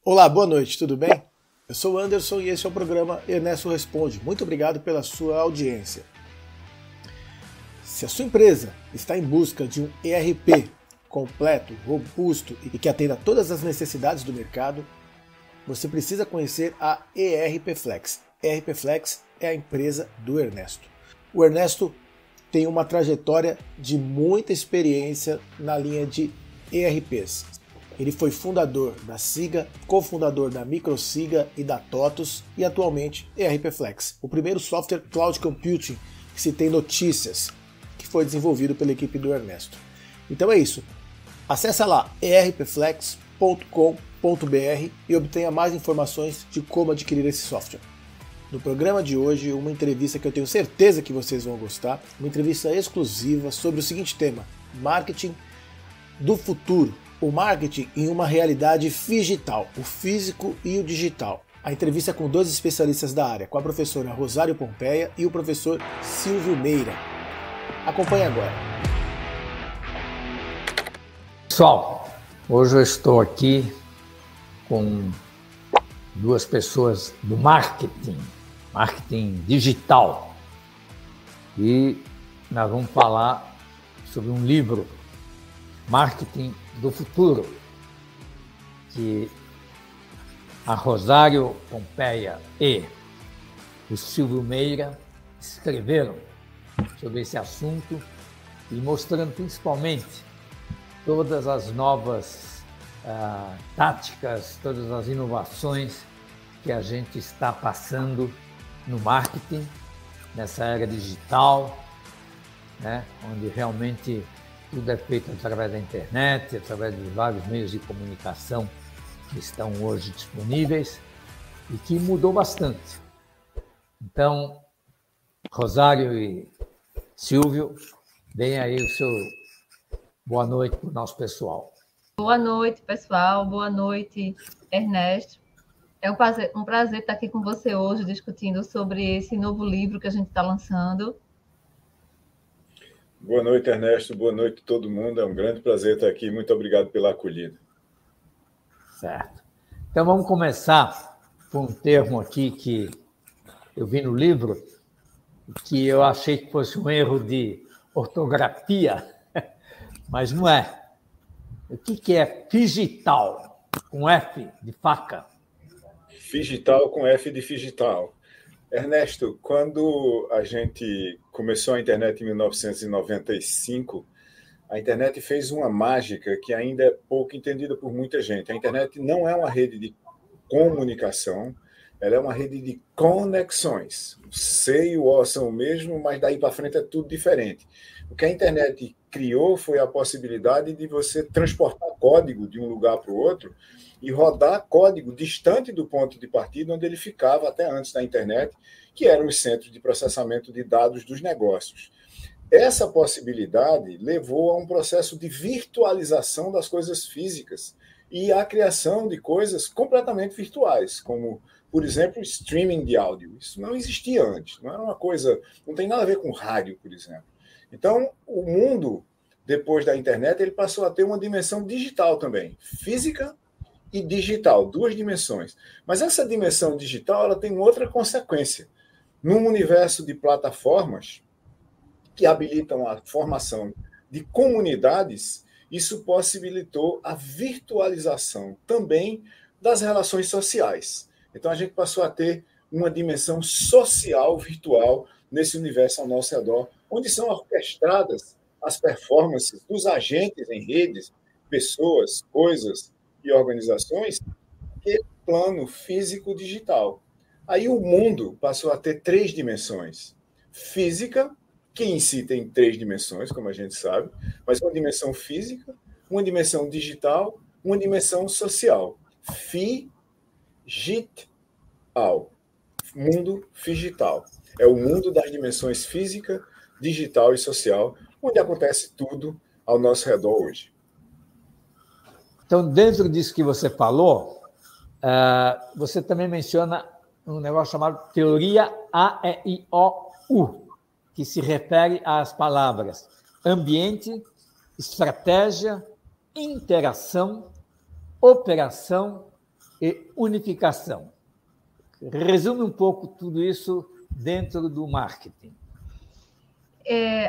Olá, boa noite, tudo bem? Eu sou o Anderson e esse é o programa Ernesto Responde. Muito obrigado pela sua audiência. Se a sua empresa está em busca de um ERP completo, robusto e que atenda a todas as necessidades do mercado, você precisa conhecer a ERP Flex. ERP Flex é a empresa do Ernesto. O Ernesto tem uma trajetória de muita experiência na linha de ERPs. Ele foi fundador da Siga, cofundador da Microsiga e da TOTUS e atualmente ERP Flex, o primeiro software cloud computing que se tem notícias, que foi desenvolvido pela equipe do Ernesto. Então é isso. Acesse lá erpflex.com.br e obtenha mais informações de como adquirir esse software. No programa de hoje, uma entrevista que eu tenho certeza que vocês vão gostar, uma entrevista exclusiva sobre o seguinte tema: marketing do futuro. O marketing em uma realidade digital, o físico e o digital. A entrevista é com dois especialistas da área, com a professora Rosário Pompeia e o professor Silvio Meira. Acompanhe agora. Pessoal, hoje eu estou aqui com duas pessoas do marketing digital. E nós vamos falar sobre um livro, Marketing do Futuro, que a Rosário Pompeia e o Silvio Meira escreveram sobre esse assunto e mostrando principalmente todas as novas táticas, todas as inovações que a gente está passando no marketing, nessa era digital, né, onde realmente tudo é feito através da internet, através de vários meios de comunicação que estão hoje disponíveis e que mudou bastante. Então, Rosário e Silvio, deem aí o seu boa noite para o nosso pessoal. Boa noite, pessoal. Boa noite, Ernesto. É um prazer estar aqui com você hoje discutindo sobre esse novo livro que a gente está lançando. Boa noite, Ernesto. Boa noite a todo mundo. É um grande prazer estar aqui. Muito obrigado pela acolhida. Certo. Então, vamos começar por um termo aqui que eu vi no livro, que eu achei que fosse um erro de ortografia, mas não é. O que é digital, com F de faca? Digital com F de digital. Ernesto, quando a gente começou a internet em 1995, a internet fez uma mágica que ainda é pouco entendida por muita gente. A internet não é uma rede de comunicação, ela é uma rede de conexões. O C e o O são o mesmo, mas daí para frente é tudo diferente. O que a internet criou foi a possibilidade de você transportar código de um lugar para o outro e rodar código distante do ponto de partida onde ele ficava até antes da internet, que eram os centros de processamento de dados dos negócios. Essa possibilidade levou a um processo de virtualização das coisas físicas e à criação de coisas completamente virtuais, como, por exemplo, streaming de áudio. Isso não existia antes, não era uma coisa, não tem nada a ver com rádio, por exemplo. Então, o mundo, depois da internet, ele passou a ter uma dimensão digital também, física e digital, duas dimensões. Mas essa dimensão digital ela tem outra consequência. Num universo de plataformas que habilitam a formação de comunidades, isso possibilitou a virtualização também das relações sociais. Então, a gente passou a ter uma dimensão social virtual nesse universo ao nosso redor, onde são orquestradas as performances dos agentes em redes, pessoas, coisas e organizações, que plano físico-digital. Aí o mundo passou a ter três dimensões. Física, que em si tem três dimensões, como a gente sabe, mas uma dimensão física, uma dimensão digital, uma dimensão social. Figital. Mundo digital. É o mundo das dimensões física, digital e social, onde acontece tudo ao nosso redor hoje. Então, dentro disso que você falou, você também menciona um negócio chamado teoria AEIOU, que se refere às palavras ambiente, estratégia, interação, operação e unificação. Resume um pouco tudo isso dentro do marketing.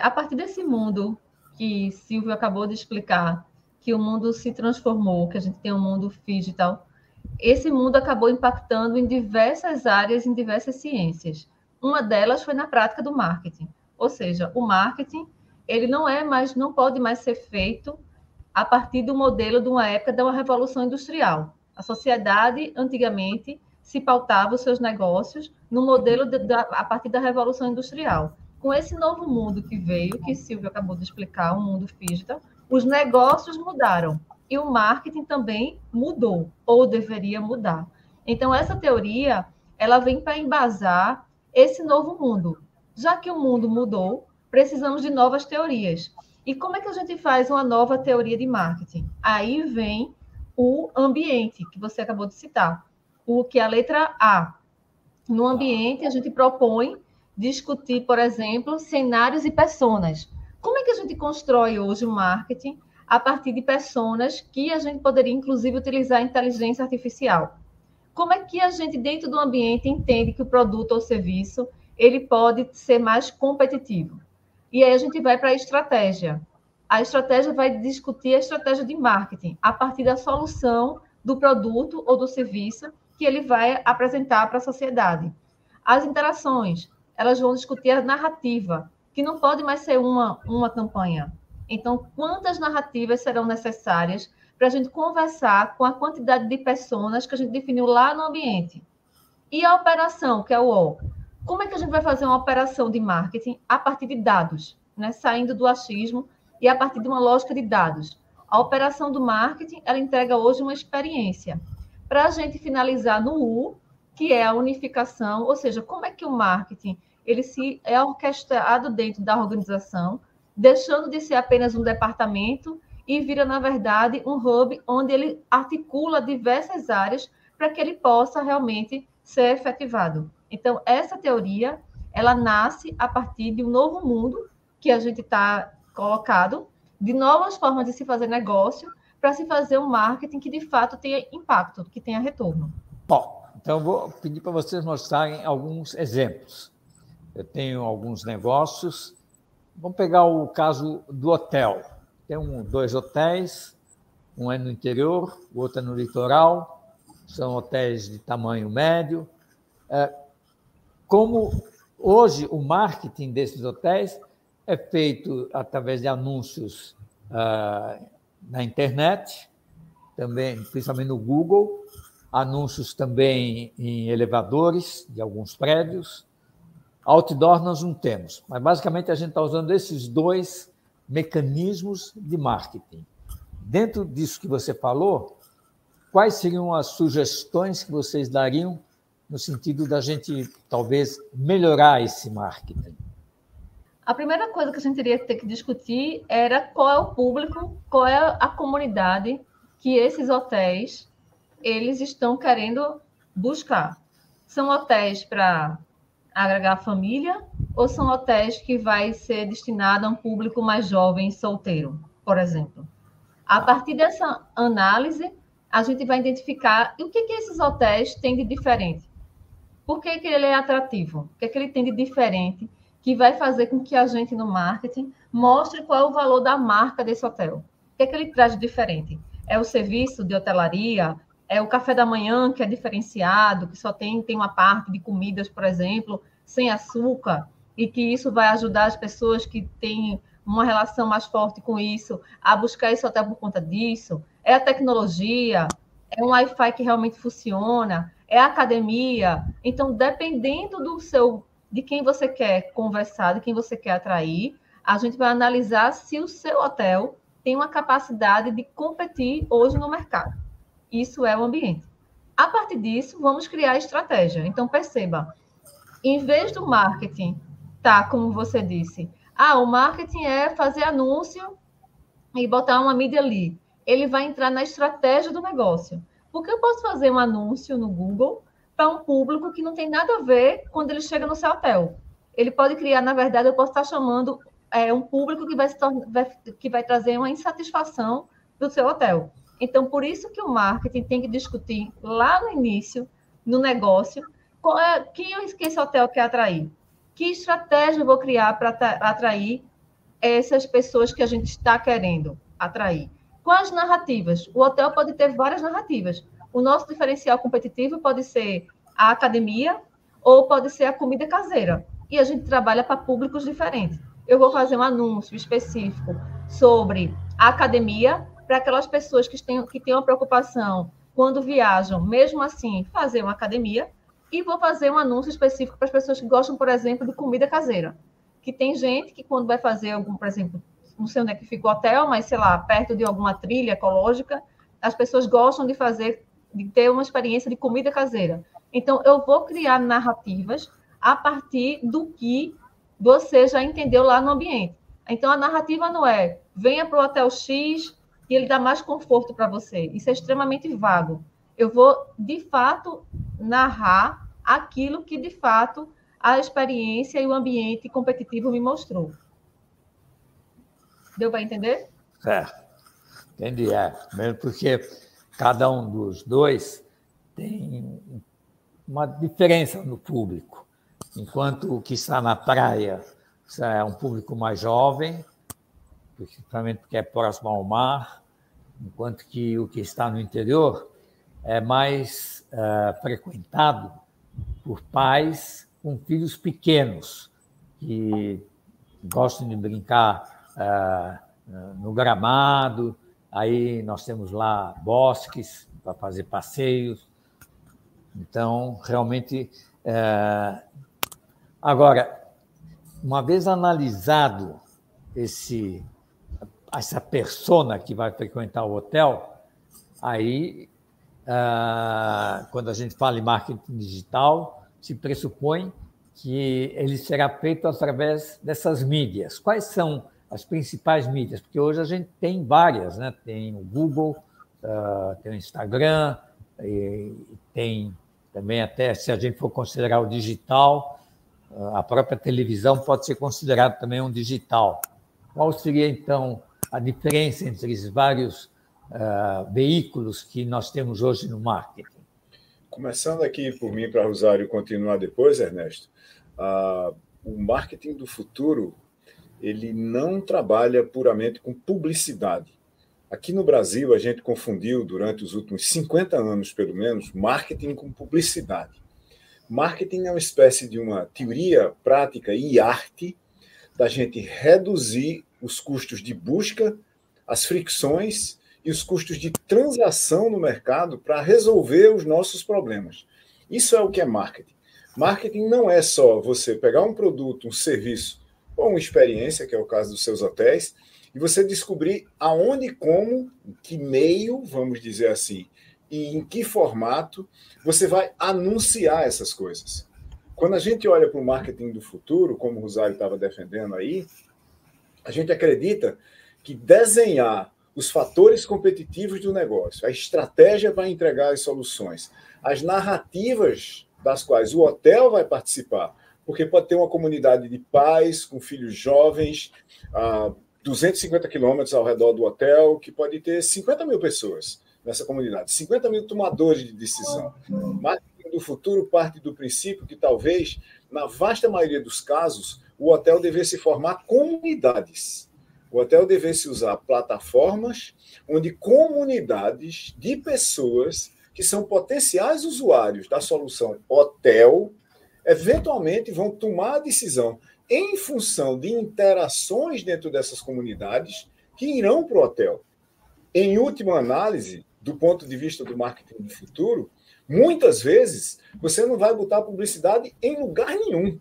A partir desse mundo que Silvio acabou de explicar, que o mundo se transformou, que a gente tem um mundo digital, esse mundo acabou impactando em diversas áreas, em diversas ciências. Uma delas foi na prática do marketing. Ou seja, o marketing ele não pode mais ser feito a partir do modelo de uma época da revolução industrial. A sociedade, antigamente, se pautava os seus negócios no modelo a partir da revolução industrial. Com esse novo mundo que veio, que Silvio acabou de explicar, o mundo digital, os negócios mudaram e o marketing também mudou, ou deveria mudar. Então, essa teoria ela vem para embasar esse novo mundo. Já que o mundo mudou, precisamos de novas teorias. E como é que a gente faz uma nova teoria de marketing? Aí vem o ambiente, que você acabou de citar, o que é a letra A. No ambiente, a gente propõe discutir, por exemplo, cenários e personas. Como é que a gente constrói hoje o marketing a partir de personas que a gente poderia, inclusive, utilizar a inteligência artificial? Como é que a gente, dentro do ambiente, entende que o produto ou serviço ele pode ser mais competitivo? E aí a gente vai para a estratégia. A estratégia vai discutir a estratégia de marketing a partir da solução do produto ou do serviço que ele vai apresentar para a sociedade. As interações, elas vão discutir a narrativa, que não pode mais ser uma campanha. Então, quantas narrativas serão necessárias para a gente conversar com a quantidade de pessoas que a gente definiu lá no ambiente? E a operação, que é o O. Como é que a gente vai fazer uma operação de marketing a partir de dados, né? Saindo do achismo e a partir de uma lógica de dados? A operação do marketing, ela entrega hoje uma experiência. Para a gente finalizar no U, que é a unificação, ou seja, como é que o marketing ele é orquestrado dentro da organização, deixando de ser apenas um departamento e vira, na verdade, um hub onde ele articula diversas áreas para que ele possa realmente ser efetivado. Então, essa teoria, ela nasce a partir de um novo mundo que a gente está colocado, de novas formas de se fazer negócio, para se fazer um marketing que, de fato, tenha impacto, que tenha retorno. Bom, então vou pedir para vocês mostrarem alguns exemplos. Eu tenho alguns negócios. Vamos pegar o caso do hotel. Tem dois hotéis, um é no interior, o outro é no litoral. São hotéis de tamanho médio. Como hoje o marketing desses hotéis é feito através de anúncios na internet, também, principalmente no Google, anúncios também em elevadores de alguns prédios. Outdoor nós não temos, mas basicamente a gente está usando esses dois mecanismos de marketing. Dentro disso que você falou, quais seriam as sugestões que vocês dariam no sentido da gente, talvez, melhorar esse marketing? A primeira coisa que a gente teria que ter que discutir era qual é o público, qual é a comunidade que esses hotéis eles estão querendo buscar. São hotéis para agregar família ou são hotéis que vai ser destinado a um público mais jovem, solteiro, por exemplo? A partir dessa análise, a gente vai identificar o que esses hotéis têm de diferente. Por que ele é atrativo? O que ele tem de diferente que vai fazer com que a gente, no marketing, mostre qual é o valor da marca desse hotel? O que ele traz de diferente? É o serviço de hotelaria? É o café da manhã, que é diferenciado, que só tem uma parte de comidas, por exemplo, sem açúcar, e que isso vai ajudar as pessoas que têm uma relação mais forte com isso a buscar esse hotel por conta disso? É a tecnologia? É um Wi-Fi que realmente funciona? É a academia? Então, dependendo de quem você quer conversar, de quem você quer atrair, a gente vai analisar se o seu hotel tem uma capacidade de competir hoje no mercado. Isso é o ambiente. A partir disso, vamos criar estratégia. Então, perceba, em vez do marketing, como você disse, o marketing é fazer anúncio e botar uma mídia ali. Ele vai entrar na estratégia do negócio. Porque eu posso fazer um anúncio no Google para um público que não tem nada a ver quando ele chega no seu hotel. Ele pode criar, na verdade, eu posso estar chamando um público que vai trazer uma insatisfação do seu hotel. Então, por isso que o marketing tem que discutir lá no início, no negócio, quem esse hotel quer atrair? Que estratégia eu vou criar para atrair essas pessoas que a gente está querendo atrair? Quais narrativas? O hotel pode ter várias narrativas. O nosso diferencial competitivo pode ser a academia ou pode ser a comida caseira. E a gente trabalha para públicos diferentes. Eu vou fazer um anúncio específico sobre a academia para aquelas pessoas que têm uma preocupação quando viajam, mesmo assim, fazer uma academia, e vou fazer um anúncio específico para as pessoas que gostam, por exemplo, de comida caseira. Que tem gente que, quando vai fazer algum, por exemplo, não sei onde é que fica o hotel, mas, sei lá, perto de alguma trilha ecológica, as pessoas gostam de ter uma experiência de comida caseira. Então, eu vou criar narrativas a partir do que você já entendeu lá no ambiente. Então, a narrativa não é venha para o hotel X e ele dá mais conforto para você. Isso é extremamente vago. Eu vou, de fato, narrar aquilo que, de fato, a experiência e o ambiente competitivo me mostrou. Deu para entender? Entendi. Mesmo porque cada um dos dois tem uma diferença no público. Enquanto o que está na praia é um público mais jovem, principalmente porque é próximo ao mar, enquanto que o que está no interior é mais frequentado por pais com filhos pequenos, que gostam de brincar no gramado. Aí nós temos lá bosques para fazer passeios. Então, realmente... Agora, uma vez analisado essa persona que vai frequentar o hotel, aí, quando a gente fala em marketing digital, se pressupõe que ele será feito através dessas mídias. Quais são as principais mídias? Porque hoje a gente tem várias, né? Tem o Google, tem o Instagram, e tem também, até se a gente for considerar o digital, a própria televisão pode ser considerada também um digital. Qual seria, então, a diferença entre os vários veículos que nós temos hoje no marketing? Começando aqui por mim, para Rosário continuar depois, Ernesto, o marketing do futuro, ele não trabalha puramente com publicidade. Aqui no Brasil, a gente confundiu, durante os últimos 50 anos, pelo menos, marketing com publicidade. Marketing é uma espécie de uma teoria, prática e arte da gente reduzir os custos de busca, as fricções e os custos de transação no mercado para resolver os nossos problemas. Isso é o que é marketing. Marketing não é só você pegar um produto, um serviço ou uma experiência, que é o caso dos seus hotéis, e você descobrir aonde, como, em que meio, vamos dizer assim, e em que formato você vai anunciar essas coisas. Quando a gente olha para o marketing do futuro, como o Rosário estava defendendo aí, a gente acredita que desenhar os fatores competitivos do negócio, a estratégia para entregar as soluções, as narrativas das quais o hotel vai participar, porque pode ter uma comunidade de pais com filhos jovens, 250 quilômetros ao redor do hotel, que pode ter 50 mil pessoas nessa comunidade, 50 mil tomadores de decisão. O marketing do futuro parte do princípio que talvez, na vasta maioria dos casos, o hotel devesse formar comunidades. O hotel devesse usar plataformas onde comunidades de pessoas que são potenciais usuários da solução hotel, eventualmente vão tomar a decisão em função de interações dentro dessas comunidades que irão para o hotel. Em última análise, do ponto de vista do marketing do futuro, muitas vezes você não vai botar publicidade em lugar nenhum.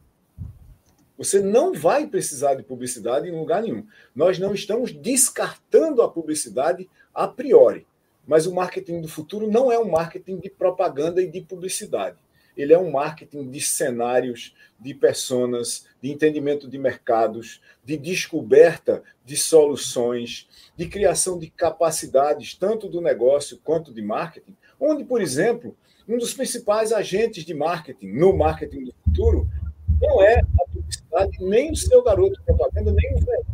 Você não vai precisar de publicidade em lugar nenhum. Nós não estamos descartando a publicidade a priori, mas o marketing do futuro não é um marketing de propaganda e de publicidade. Ele é um marketing de cenários, de personas, de entendimento de mercados, de descoberta de soluções, de criação de capacidades, tanto do negócio quanto de marketing, onde, por exemplo, um dos principais agentes de marketing no marketing do futuro não é a publicidade, nem o seu garoto de propaganda, nem o velho.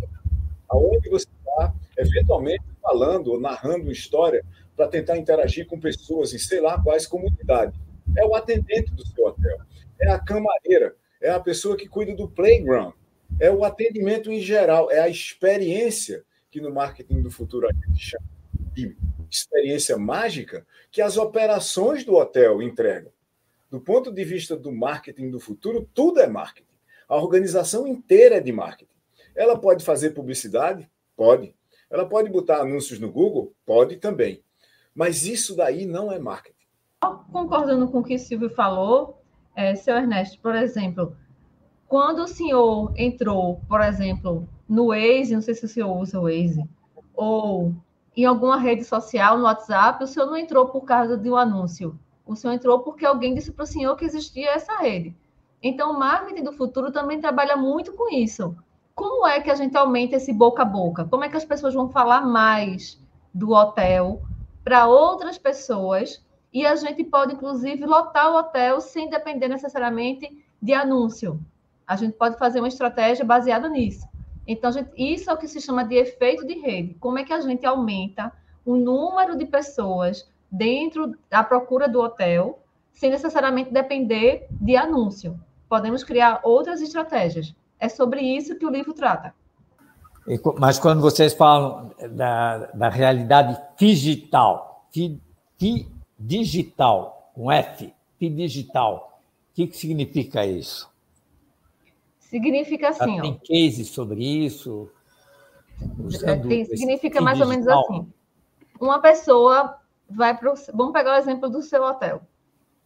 Aonde você está, eventualmente, falando ou narrando uma história para tentar interagir com pessoas em sei lá quais comunidades. É o atendente do seu hotel, é a camareira, é a pessoa que cuida do playground, é o atendimento em geral, é a experiência que no marketing do futuro a gente chama de experiência mágica que as operações do hotel entregam. Do ponto de vista do marketing do futuro, tudo é marketing. A organização inteira é de marketing. Ela pode fazer publicidade? Pode. Ela pode botar anúncios no Google? Pode também. Mas isso daí não é marketing. Concordando com o que o Silvio falou, seu Ernesto, por exemplo, quando o senhor entrou, por exemplo, no Waze, não sei se o senhor usa o Waze, ou em alguma rede social, no WhatsApp, o senhor não entrou por causa de um anúncio. O senhor entrou porque alguém disse para o senhor que existia essa rede. Então, o marketing do futuro também trabalha muito com isso. Como é que a gente aumenta esse boca a boca? Como é que as pessoas vão falar mais do hotel para outras pessoas? E a gente pode, inclusive, lotar o hotel sem depender necessariamente de anúncio. A gente pode fazer uma estratégia baseada nisso. Então, isso é o que se chama de efeito de rede. Como é que a gente aumenta o número de pessoas dentro da procura do hotel, sem necessariamente depender de anúncio? Podemos criar outras estratégias. É sobre isso que o livro trata. Mas quando vocês falam da realidade digital, digital, com F, digital, o que significa isso? Significa assim, tem cases sobre isso? Significa mais ou menos assim. Uma pessoa vai para Vamos pegar o exemplo do seu hotel.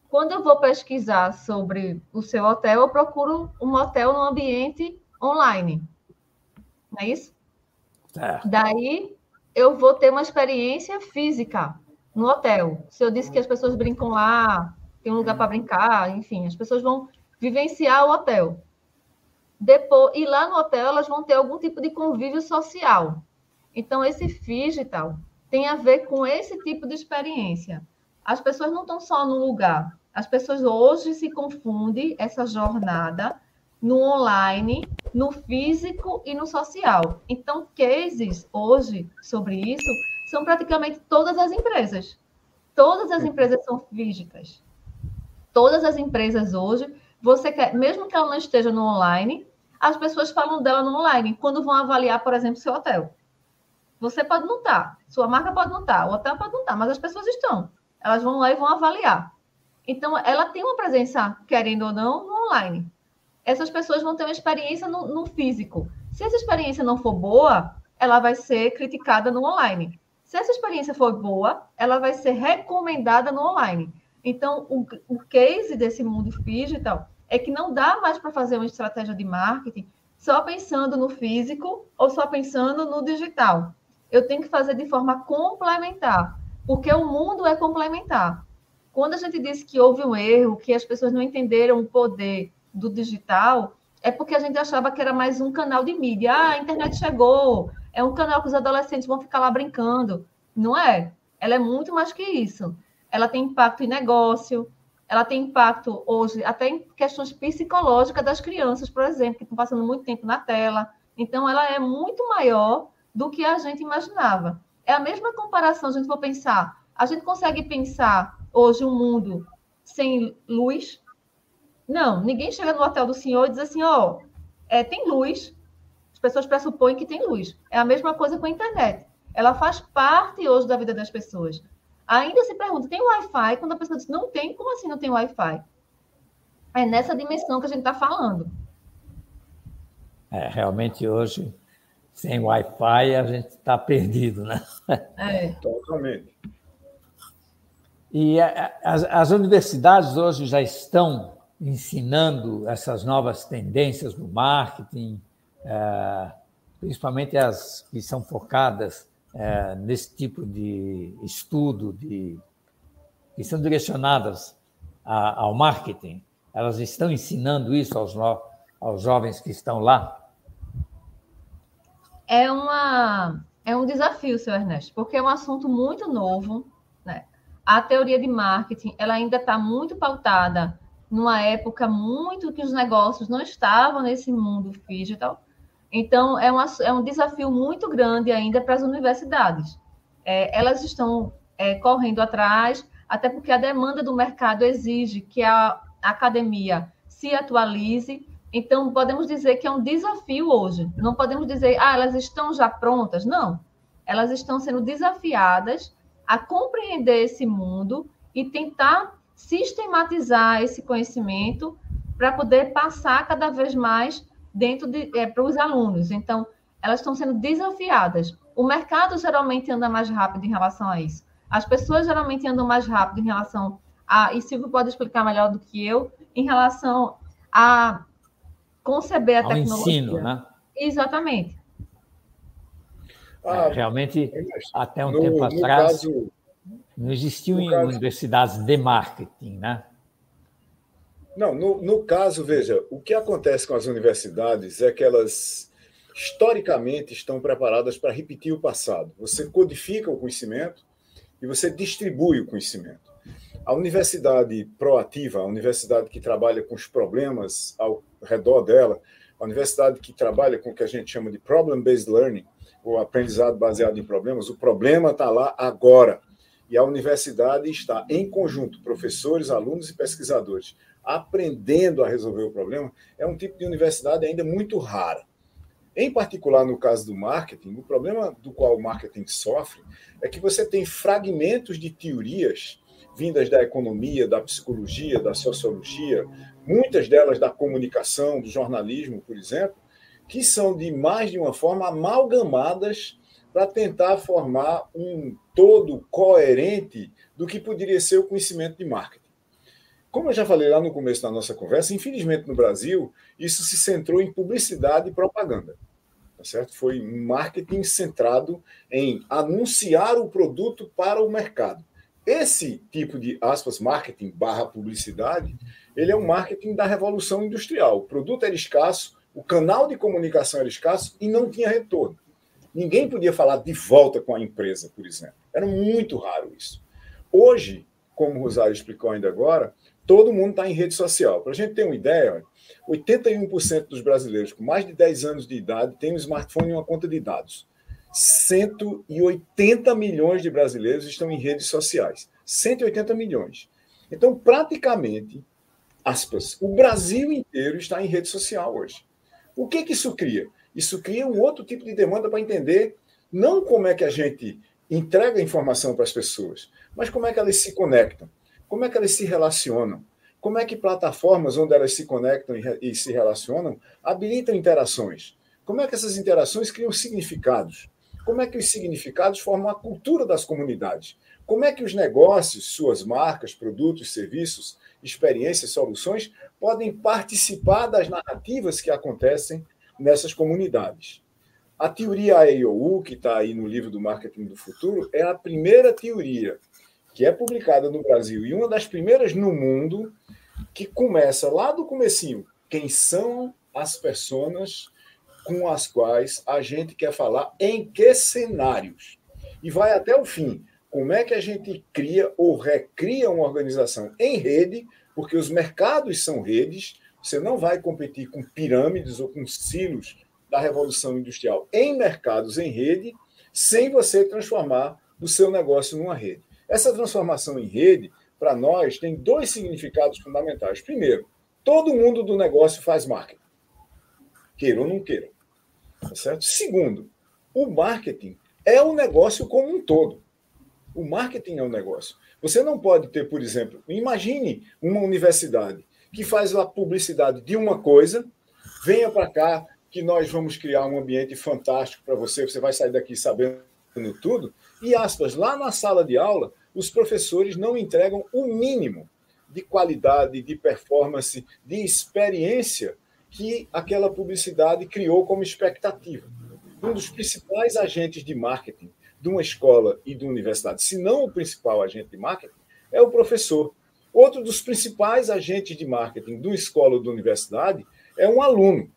Quando eu vou pesquisar sobre o seu hotel, eu procuro um hotel no ambiente online. Não é isso? Daí, eu vou ter uma experiência física no hotel. Se eu disse que as pessoas brincam lá, tem um lugar para brincar, enfim, as pessoas vão vivenciar o hotel. Depois, e lá no hotel, elas vão ter algum tipo de convívio social. Então, esse digital tem a ver com esse tipo de experiência. As pessoas não estão só no lugar. As pessoas hoje se confundem essa jornada no online, no físico e no social. Então, cases hoje sobre isso são praticamente todas as empresas. Todas as empresas são físicas. Todas as empresas hoje, você quer, mesmo que ela não esteja no online, as pessoas falam dela no online, quando vão avaliar, por exemplo, seu hotel. Você pode não estar, sua marca pode não estar, o hotel pode não estar, mas as pessoas estão. Elas vão lá e vão avaliar. Então, ela tem uma presença, querendo ou não, no online. Essas pessoas vão ter uma experiência no físico. Se essa experiência não for boa, ela vai ser criticada no online. Se essa experiência for boa, ela vai ser recomendada no online. Então, o case desse mundo digital é que não dá mais para fazer uma estratégia de marketing só pensando no físico ou só pensando no digital. Eu tenho que fazer de forma complementar, porque o mundo é complementar. Quando a gente diz que houve um erro, que as pessoas não entenderam o poder do digital, é porque a gente achava que era mais um canal de mídia. A internet chegou, é um canal que os adolescentes vão ficar lá brincando. Não é. Ela é muito mais que isso. Ela tem impacto em negócio, ela tem impacto hoje até em questões psicológicas das crianças, por exemplo, que estão passando muito tempo na tela. Então, ela é muito maior do que a gente imaginava. É a mesma comparação, a gente for pensar. A gente consegue pensar hoje um mundo sem luz? Não, ninguém chega no hotel do senhor e diz assim, tem luz. As pessoas pressupõem que tem luz. É a mesma coisa com a internet. Ela faz parte hoje da vida das pessoas. Ainda se pergunta, tem Wi-Fi? Quando a pessoa diz, não tem, como assim não tem Wi-Fi? É nessa dimensão que a gente está falando. Realmente hoje, sem Wi-Fi, a gente está perdido, né? Totalmente. E as universidades hoje já estão ensinando essas novas tendências no marketing, principalmente as que são focadas nesse tipo de estudo, que são direcionadas ao marketing. Elas estão ensinando isso aos jovens que estão lá? É um desafio, seu Ernesto, porque é um assunto muito novo, né? A teoria de marketing ela ainda está muito pautada numa época muito que os negócios não estavam nesse mundo digital. Então, é um desafio muito grande ainda para as universidades. Elas estão correndo atrás, até porque a demanda do mercado exige que a academia se atualize. Então, podemos dizer que é um desafio hoje. Não podemos dizer, elas estão já prontas. Não. Elas estão sendo desafiadas a compreender esse mundo e tentar sistematizar esse conhecimento para poder passar cada vez mais para os alunos. Então, elas estão sendo desafiadas. O mercado geralmente anda mais rápido em relação a isso. As pessoas geralmente andam mais rápido em relação e Silvio pode explicar melhor do que eu, em relação a conceber a tecnologia. Ensino, né? Exatamente. Realmente, até um tempo atrás, não existiam universidades de marketing, né? Não, no caso, veja, o que acontece com as universidades é que elas, historicamente, estão preparadas para repetir o passado. Você codifica o conhecimento e você distribui o conhecimento. A universidade proativa, a universidade que trabalha com os problemas ao redor dela, a universidade que trabalha com o que a gente chama de problem-based learning, ou aprendizado baseado em problemas, o problema está lá agora. E a universidade está, em conjunto, professores, alunos e pesquisadores, aprendendo a resolver o problema, é um tipo de universidade ainda muito rara. Em particular, no caso do marketing, o problema do qual o marketing sofre é que você tem fragmentos de teorias vindas da economia, da psicologia, da sociologia, muitas delas da comunicação, do jornalismo, por exemplo, que são, de mais de uma forma, amalgamadas para tentar formar um todo coerente do que poderia ser o conhecimento de marketing. Como eu já falei lá no começo da nossa conversa, infelizmente no Brasil, isso se centrou em publicidade e propaganda. Tá certo? Foi um marketing centrado em anunciar o produto para o mercado. Esse tipo de, aspas, marketing / publicidade, ele é um marketing da Revolução Industrial. O produto era escasso, o canal de comunicação era escasso e não tinha retorno. Ninguém podia falar de volta com a empresa, por exemplo. Era muito raro isso. Hoje, como o Rosário explicou ainda agora, todo mundo está em rede social. Para a gente ter uma ideia, 81% dos brasileiros com mais de 10 anos de idade têm um smartphone e uma conta de dados. 180 milhões de brasileiros estão em redes sociais. 180 milhões. Então, praticamente, aspas, o Brasil inteiro está em rede social hoje. O que isso cria? Isso cria um outro tipo de demanda para entender não como é que a gente entrega informação para as pessoas, mas como é que elas se conectam, como é que elas se relacionam, como é que plataformas onde elas se conectam e se relacionam habilitam interações, como é que essas interações criam significados, como é que os significados formam a cultura das comunidades, como é que os negócios, suas marcas, produtos, serviços, experiências, soluções podem participar das narrativas que acontecem nessas comunidades. A teoria AEOU, que está aí no livro do Marketing do Futuro, é a primeira teoria que é publicada no Brasil e uma das primeiras no mundo que começa lá do comecinho. Quem são as pessoas com as quais a gente quer falar, em que cenários? E vai até o fim. Como é que a gente cria ou recria uma organização em rede, porque os mercados são redes, você não vai competir com pirâmides ou com silos da Revolução Industrial em mercados em rede, sem você transformar o seu negócio numa rede. Essa transformação em rede, para nós, tem dois significados fundamentais. Primeiro, todo mundo do negócio faz marketing, queira ou não queira. Tá certo? Segundo, o marketing é um negócio como um todo. O marketing é um negócio. Você não pode ter, por exemplo, imagine uma universidade que faz a publicidade de uma coisa, venha para cá que nós vamos criar um ambiente fantástico para você, você vai sair daqui sabendo tudo, e, aspas, lá na sala de aula, os professores não entregam o mínimo de qualidade, de performance, de experiência que aquela publicidade criou como expectativa. Um dos principais agentes de marketing de uma escola e de uma universidade, se não o principal agente de marketing, é o professor. Outro dos principais agentes de marketing de uma escola ou de uma universidade é um aluno.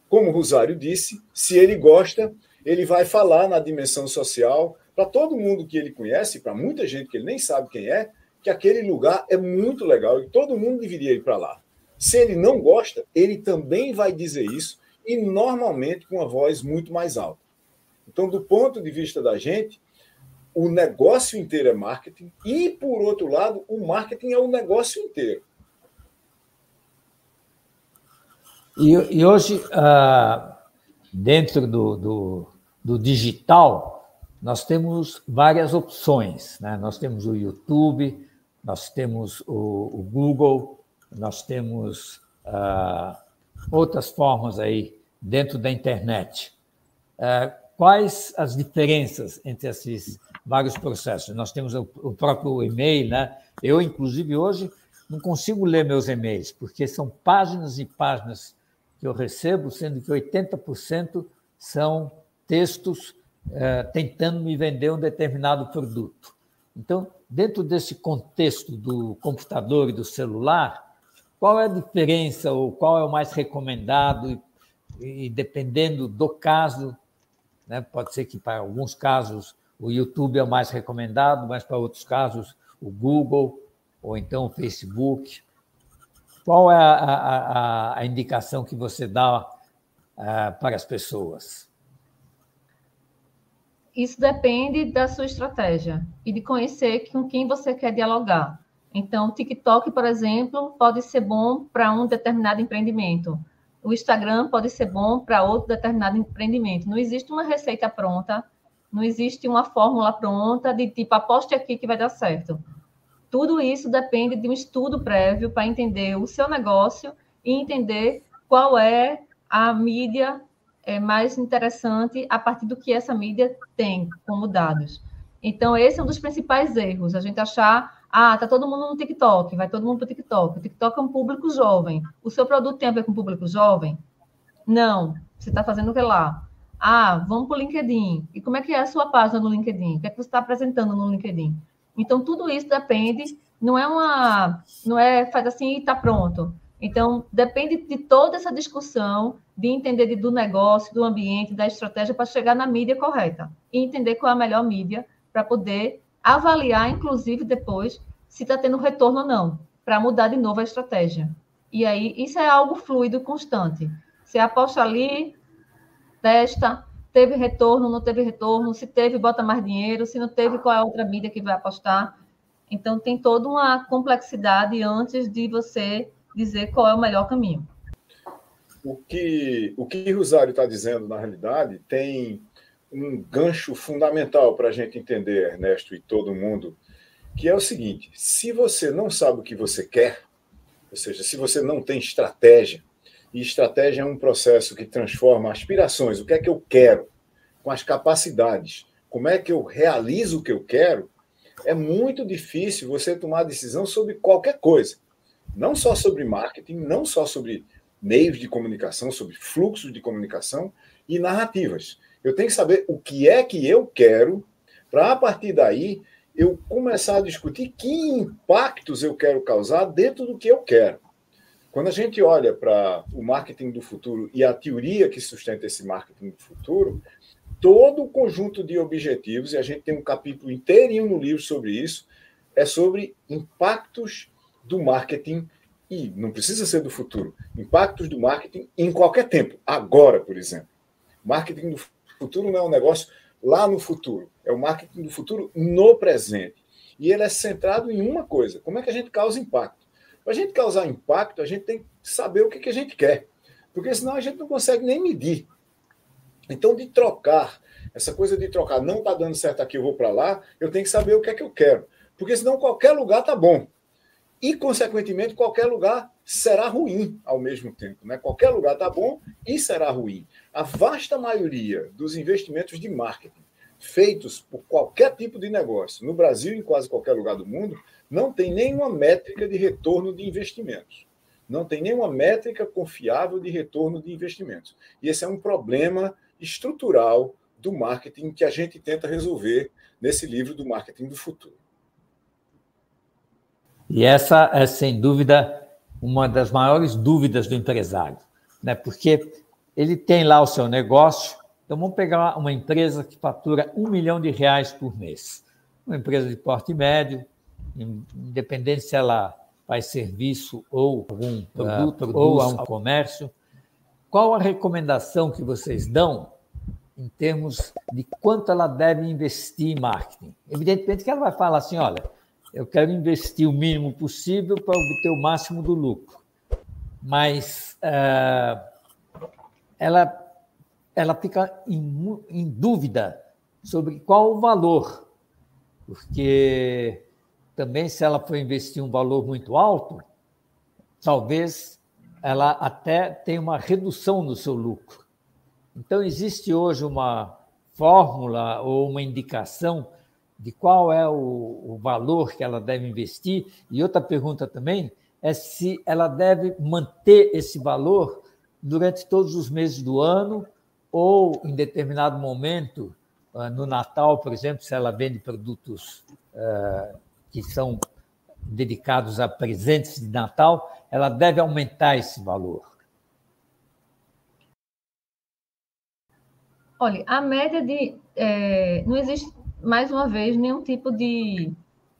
Como o Rosário disse, se ele gosta, ele vai falar na dimensão social para todo mundo que ele conhece, para muita gente que ele nem sabe quem é, que aquele lugar é muito legal e todo mundo deveria ir para lá. Se ele não gosta, ele também vai dizer isso e normalmente com uma voz muito mais alta. Então, do ponto de vista da gente, o negócio inteiro é marketing e, por outro lado, o marketing é o negócio inteiro. E hoje, dentro do digital, nós temos várias opções, né? Nós temos o YouTube, nós temos o Google, nós temos outras formas aí dentro da internet. Quais as diferenças entre esses vários processos? Nós temos o próprio e-mail, né? Eu, inclusive, hoje não consigo ler meus e-mails, porque são páginas e páginas que eu recebo, sendo que 80% são textos tentando me vender um determinado produto. Então, dentro desse contexto do computador e do celular, qual é a diferença ou qual é o mais recomendado? E dependendo do caso, né, pode ser que para alguns casos o YouTube é o mais recomendado, mas para outros casos o Google ou então o Facebook. Qual é a indicação que você dá para as pessoas? Isso depende da sua estratégia e de conhecer com quem você quer dialogar. Então, o TikTok, por exemplo, pode ser bom para um determinado empreendimento. O Instagram pode ser bom para outro determinado empreendimento. Não existe uma receita pronta, não existe uma fórmula pronta de tipo, aposte aqui que vai dar certo. Tudo isso depende de um estudo prévio para entender o seu negócio e entender qual é a mídia mais interessante a partir do que essa mídia tem como dados. Então, esse é um dos principais erros, a gente achar, tá todo mundo no TikTok, vai todo mundo para o TikTok. O TikTok é um público jovem. O seu produto tem a ver com o público jovem? Não. Você está fazendo o que lá? Vamos para o LinkedIn. E como é que é a sua página no LinkedIn? O que é que você está apresentando no LinkedIn? Então, tudo isso depende, não é faz assim e está pronto. Então, depende de toda essa discussão, de entender do negócio, do ambiente, da estratégia para chegar na mídia correta e entender qual é a melhor mídia para poder avaliar, inclusive, depois, se está tendo retorno ou não, para mudar de novo a estratégia. E aí, isso é algo fluido, constante. Você aposta ali, testa, teve retorno, não teve retorno, se teve, bota mais dinheiro, se não teve, qual é a outra mídia que vai apostar. Então, tem toda uma complexidade antes de você dizer qual é o melhor caminho. O que Rosário está dizendo, na realidade, tem um gancho fundamental para a gente entender, Ernesto e todo mundo, que é o seguinte: se você não sabe o que você quer, ou seja, se você não tem estratégia, e estratégia é um processo que transforma aspirações, o que é que eu quero, com as capacidades, como é que eu realizo o que eu quero, é muito difícil você tomar decisão sobre qualquer coisa. Não só sobre marketing, não só sobre meios de comunicação, sobre fluxos de comunicação e narrativas. Eu tenho que saber o que é que eu quero, para, a partir daí, eu começar a discutir que impactos eu quero causar dentro do que eu quero. Quando a gente olha para o marketing do futuro e a teoria que sustenta esse marketing do futuro, todo o conjunto de objetivos, e a gente tem um capítulo inteirinho no livro sobre isso, é sobre impactos do marketing, e não precisa ser do futuro, impactos do marketing em qualquer tempo, agora, por exemplo. Marketing do futuro não é um negócio lá no futuro, é o marketing do futuro no presente. E ele é centrado em uma coisa: como é que a gente causa impacto? Para a gente causar impacto, a gente tem que saber o que a gente quer, porque senão a gente não consegue nem medir. Então, de trocar, essa coisa de trocar, não está dando certo aqui, eu vou para lá, eu tenho que saber o que é que eu quero, porque senão qualquer lugar está bom. E, consequentemente, qualquer lugar será ruim ao mesmo tempo, né? Qualquer lugar está bom e será ruim. A vasta maioria dos investimentos de marketing feitos por qualquer tipo de negócio, no Brasil e em quase qualquer lugar do mundo, não tem nenhuma métrica de retorno de investimentos. Não tem nenhuma métrica confiável de retorno de investimentos. E esse é um problema estrutural do marketing que a gente tenta resolver nesse livro do Marketing do Futuro. E essa é, sem dúvida, uma das maiores dúvidas do empresário, né? Porque ele tem lá o seu negócio. Então, vamos pegar uma empresa que fatura R$1 milhão por mês. Uma empresa de porte médio, independente se ela faz serviço ou algum produto ou a um comércio. Qual a recomendação que vocês dão em termos de quanto ela deve investir em marketing. Evidentemente que ela vai falar assim, olha, eu quero investir o mínimo possível para obter o máximo do lucro. Mas ela fica em dúvida sobre qual o valor, porque também se ela for investir um valor muito alto, talvez ela até tenha uma redução no seu lucro. Então, existe hoje uma fórmula ou uma indicação de qual é o valor que ela deve investir? E outra pergunta também é se ela deve manter esse valor durante todos os meses do ano ou, em determinado momento, no Natal, por exemplo, se ela vende produtos que são dedicados a presentes de Natal, ela deve aumentar esse valor. Olha, a média de... não existe, mais uma vez, nenhum tipo de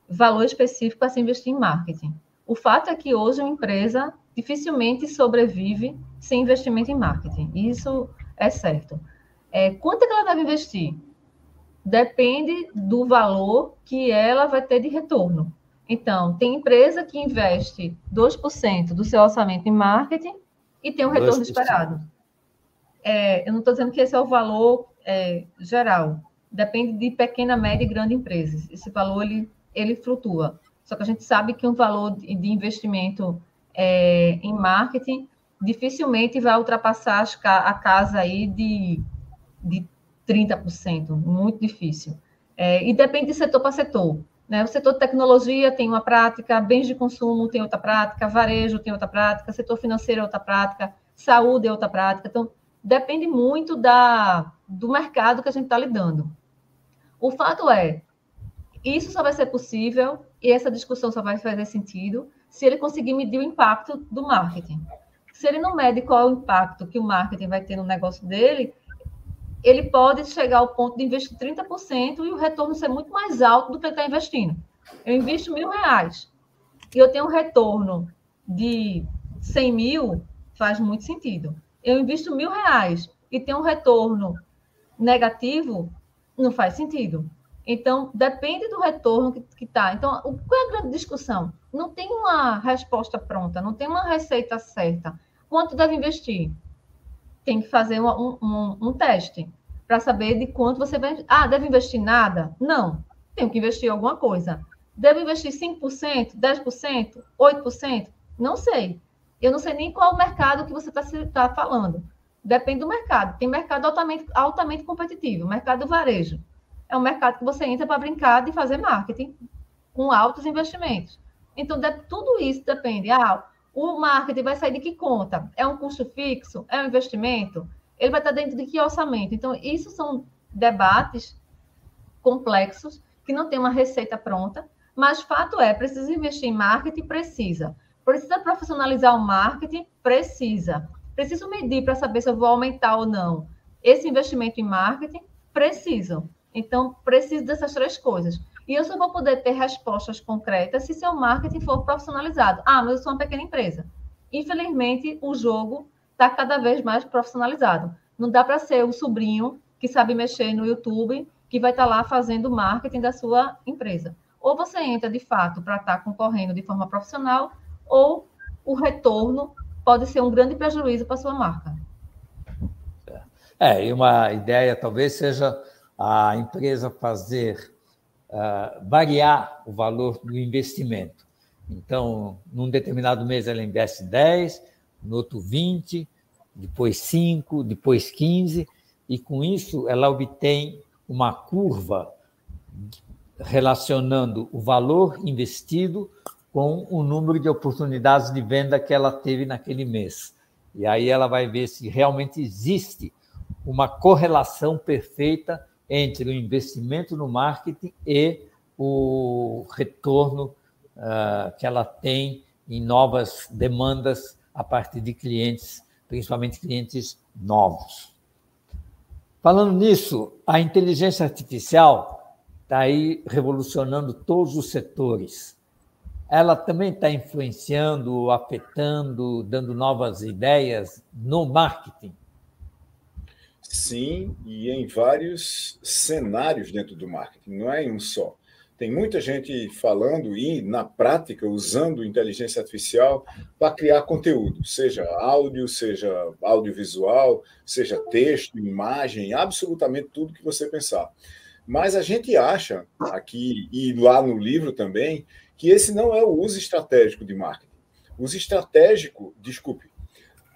valor específico para se investir em marketing. O fato é que hoje uma empresa dificilmente sobrevive sem investimento em marketing. Isso é certo. Quanto é que ela deve investir? Depende do valor que ela vai ter de retorno. Então, tem empresa que investe 2% do seu orçamento em marketing e tem um retorno 2%. Esperado. Eu não estou dizendo que esse é o valor geral. Depende de pequena, média e grande empresas. Esse valor, ele flutua. Só que a gente sabe que um valor de investimento em marketing dificilmente vai ultrapassar a casa aí de 30%. Muito difícil. E depende de setor para setor. Né? O setor de tecnologia tem uma prática, bens de consumo tem outra prática, varejo tem outra prática, setor financeiro é outra prática, saúde é outra prática. Então, depende muito do mercado que a gente está lidando. O fato isso só vai ser possível e essa discussão só vai fazer sentido se ele conseguir medir o impacto do marketing. Se ele não mede qual é o impacto que o marketing vai ter no negócio dele, ele pode chegar ao ponto de investir 30% e o retorno ser muito mais alto do que ele está investindo. Eu invisto R$1.000 e eu tenho um retorno de 100 mil, faz muito sentido. Eu invisto R$1.000 e tenho um retorno negativo, não faz sentido. Então, depende do retorno que está. Então, qual é a grande discussão? Não tem uma resposta pronta, não tem uma receita certa. Quanto deve investir? Tem que fazer um teste para saber de quanto você vai... deve investir nada? Não. Tem que investir alguma coisa. Deve investir 5%, 10%, 8%? Não sei. Eu não sei nem qual é o mercado que você está falando. Depende do mercado. Tem mercado altamente competitivo. O mercado do varejo. É um mercado que você entra para brincar de fazer marketing com altos investimentos. Então, tudo isso depende. O marketing vai sair de que conta? É um custo fixo? É um investimento? Ele vai estar dentro de que orçamento? Então, isso são debates complexos que não tem uma receita pronta, mas fato precisa investir em marketing? Precisa. Precisa profissionalizar o marketing? Precisa. Preciso medir para saber se eu vou aumentar ou não esse investimento em marketing? Preciso. Então, preciso dessas 3 coisas. E eu só vou poder ter respostas concretas se seu marketing for profissionalizado. Mas eu sou uma pequena empresa. Infelizmente, o jogo está cada vez mais profissionalizado. Não dá para ser o sobrinho que sabe mexer no YouTube, que vai estar lá fazendo o marketing da sua empresa. Ou você entra, de fato, para estar concorrendo de forma profissional, ou o retorno pode ser um grande prejuízo para a sua marca. E uma ideia talvez seja a empresa fazer variar o valor do investimento. Então, num determinado mês ela investe 10, no outro 20, depois 5, depois 15, e com isso ela obtém uma curva relacionando o valor investido com o número de oportunidades de venda que ela teve naquele mês. E aí ela vai ver se realmente existe uma correlação perfeita entre o investimento no marketing e o retorno que ela tem em novas demandas a partir de clientes, principalmente clientes novos. Falando nisso, a inteligência artificial está aí revolucionando todos os setores. Ela também está influenciando, afetando, dando novas ideias no marketing? Sim, e em vários cenários dentro do marketing, não é em um só. Tem muita gente falando e, na prática, usando inteligência artificial para criar conteúdo, seja audiovisual, seja texto, imagem, absolutamente tudo que você pensar. Mas a gente acha, aqui e lá no livro também, que esse não é o uso estratégico de marketing. Uso estratégico, desculpe,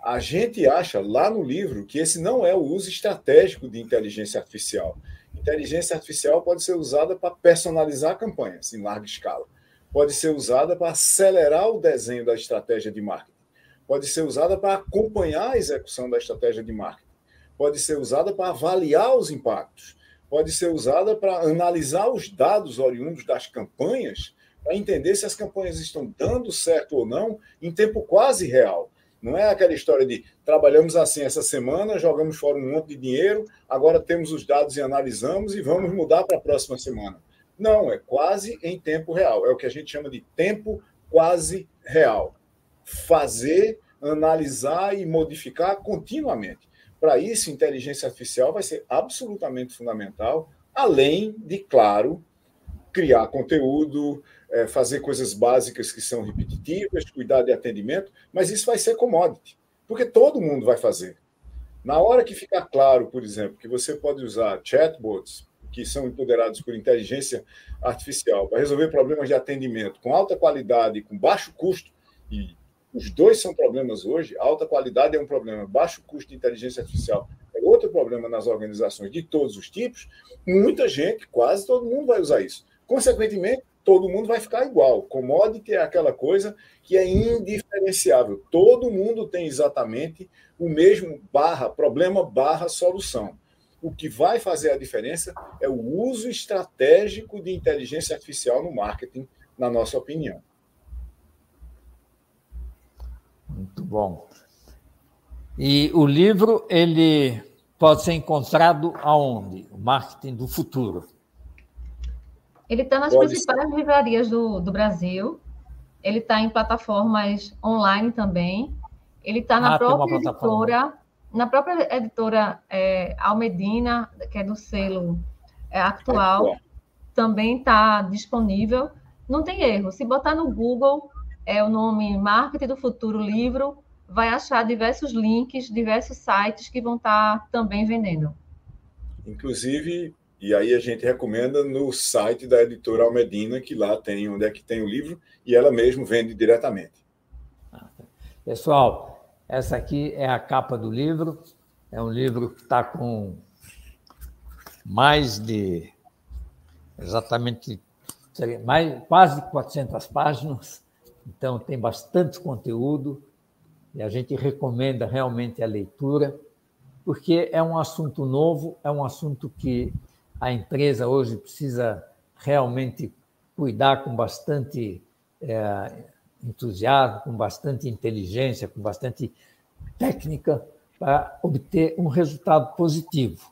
a gente acha lá no livro que esse não é o uso estratégico de inteligência artificial. Inteligência artificial pode ser usada para personalizar campanhas em larga escala. Pode ser usada para acelerar o desenho da estratégia de marketing. Pode ser usada para acompanhar a execução da estratégia de marketing. Pode ser usada para avaliar os impactos. Pode ser usada para analisar os dados oriundos das campanhas, para entender se as campanhas estão dando certo ou não em tempo quase real. Não é aquela história de trabalhamos assim essa semana, jogamos fora um monte de dinheiro, agora temos os dados e analisamos e vamos mudar para a próxima semana. Não, é quase em tempo real. É o que a gente chama de tempo quase real. Fazer, analisar e modificar continuamente. Para isso, inteligência artificial vai ser absolutamente fundamental, além de, claro, criar conteúdo, fazer coisas básicas que são repetitivas, cuidar de atendimento, mas isso vai ser commodity, porque todo mundo vai fazer. Na hora que ficar claro, por exemplo, que você pode usar chatbots, que são empoderados por inteligência artificial, para resolver problemas de atendimento com alta qualidade e com baixo custo, e os dois são problemas hoje, alta qualidade é um problema, baixo custo de inteligência artificial é outro problema nas organizações de todos os tipos, muita gente, quase todo mundo vai usar isso. Consequentemente, todo mundo vai ficar igual. Commodity é aquela coisa que é indiferenciável. Todo mundo tem exatamente o mesmo problema solução. O que vai fazer a diferença é o uso estratégico de inteligência artificial no marketing, na nossa opinião. Muito bom. E o livro, ele pode ser encontrado aonde? O Marketing do Futuro. Ele está nas principais livrarias do Brasil. Ele está em plataformas online também. Ele está na própria editora Almedina, que é do selo Actual. Também está disponível. Não tem erro. Se botar no Google o nome Marketing do Futuro livro, vai achar diversos links, diversos sites que vão estar também vendendo. Inclusive, e aí a gente recomenda no site da editora Almedina, que lá tem onde é que tem o livro, e ela mesmo vende diretamente. Pessoal, essa aqui é a capa do livro. É um livro que está com quase 400 páginas, então tem bastante conteúdo, e a gente recomenda realmente a leitura, porque é um assunto novo, é um assunto que a empresa hoje precisa realmente cuidar com bastante entusiasmo, com bastante inteligência, com bastante técnica, para obter um resultado positivo,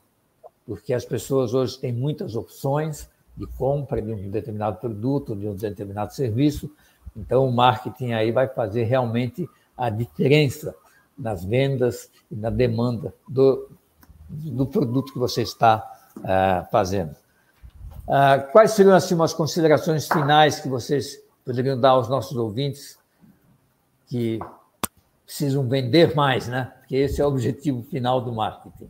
porque as pessoas hoje têm muitas opções de compra de um determinado produto, de um determinado serviço, então o marketing aí vai fazer realmente a diferença nas vendas e na demanda do produto que você está fazendo. Quais seriam assim, umas considerações finais que vocês poderiam dar aos nossos ouvintes que precisam vender mais, né? Porque esse é o objetivo final do marketing.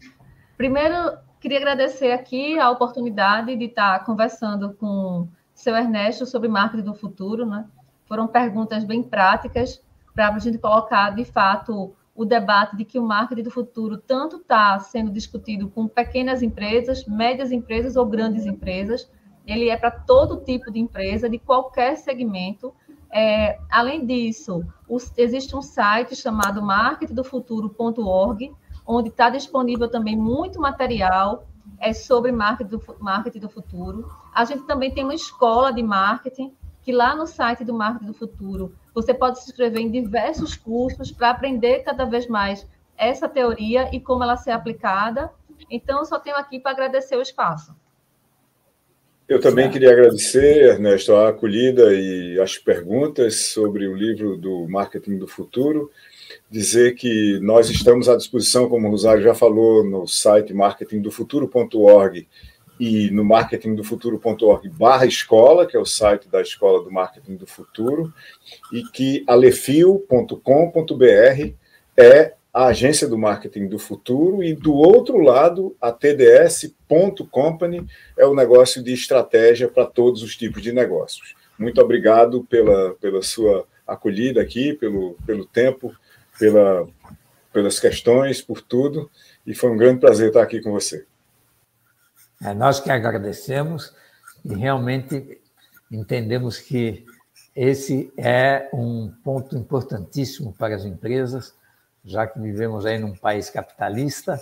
Primeiro, queria agradecer aqui a oportunidade de estar conversando com o seu Ernesto sobre marketing do futuro, né? Foram perguntas bem práticas para a gente colocar, de fato, o debate de que o marketing do futuro tanto está sendo discutido com pequenas empresas, médias empresas ou grandes empresas. Ele é para todo tipo de empresa, de qualquer segmento. Além disso, existe um site chamado marketingdofuturo.org, onde está disponível também muito material sobre marketing do futuro. A gente também tem uma escola de marketing, que lá no site do Marketing do Futuro, você pode se inscrever em diversos cursos para aprender cada vez mais essa teoria e como ela ser aplicada. Então, eu só tenho aqui para agradecer o espaço. Eu também queria agradecer, Ernesto, a acolhida e as perguntas sobre o livro do Marketing do Futuro. Dizer que nós estamos à disposição, como o Rosário já falou, no site marketingdofuturo.org e no marketingdofuturo.org/escola, que é o site da Escola do Marketing do Futuro, e que a lefio.com.br é a agência do Marketing do Futuro, e do outro lado, a tds.company é o negócio de estratégia para todos os tipos de negócios. Muito obrigado pela sua acolhida aqui, pelo tempo, pelas questões, por tudo, e foi um grande prazer estar aqui com você. Nós que agradecemos e realmente entendemos que esse é um ponto importantíssimo para as empresas, já que vivemos aí num país capitalista,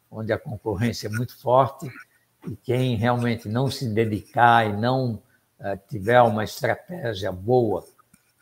onde a concorrência é muito forte, e quem realmente não se dedicar e não tiver uma estratégia boa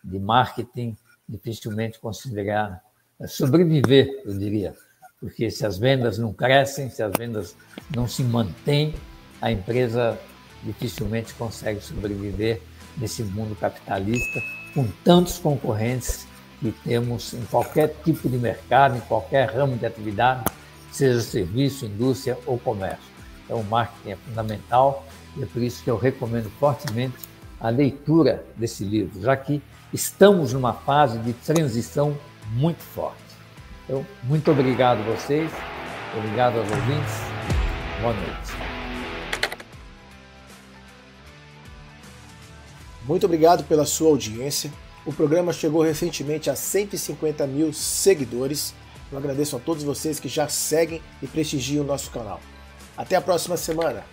de marketing, dificilmente conseguirá sobreviver, eu diria. Porque se as vendas não crescem, se as vendas não se mantêm, a empresa dificilmente consegue sobreviver nesse mundo capitalista, com tantos concorrentes que temos em qualquer tipo de mercado, em qualquer ramo de atividade, seja serviço, indústria ou comércio. Então, o marketing é fundamental e é por isso que eu recomendo fortemente a leitura desse livro, já que estamos numa fase de transição muito forte. Então, muito obrigado a vocês, obrigado aos ouvintes, boa noite. Muito obrigado pela sua audiência. O programa chegou recentemente a 150 mil seguidores. Eu agradeço a todos vocês que já seguem e prestigiam o nosso canal. Até a próxima semana.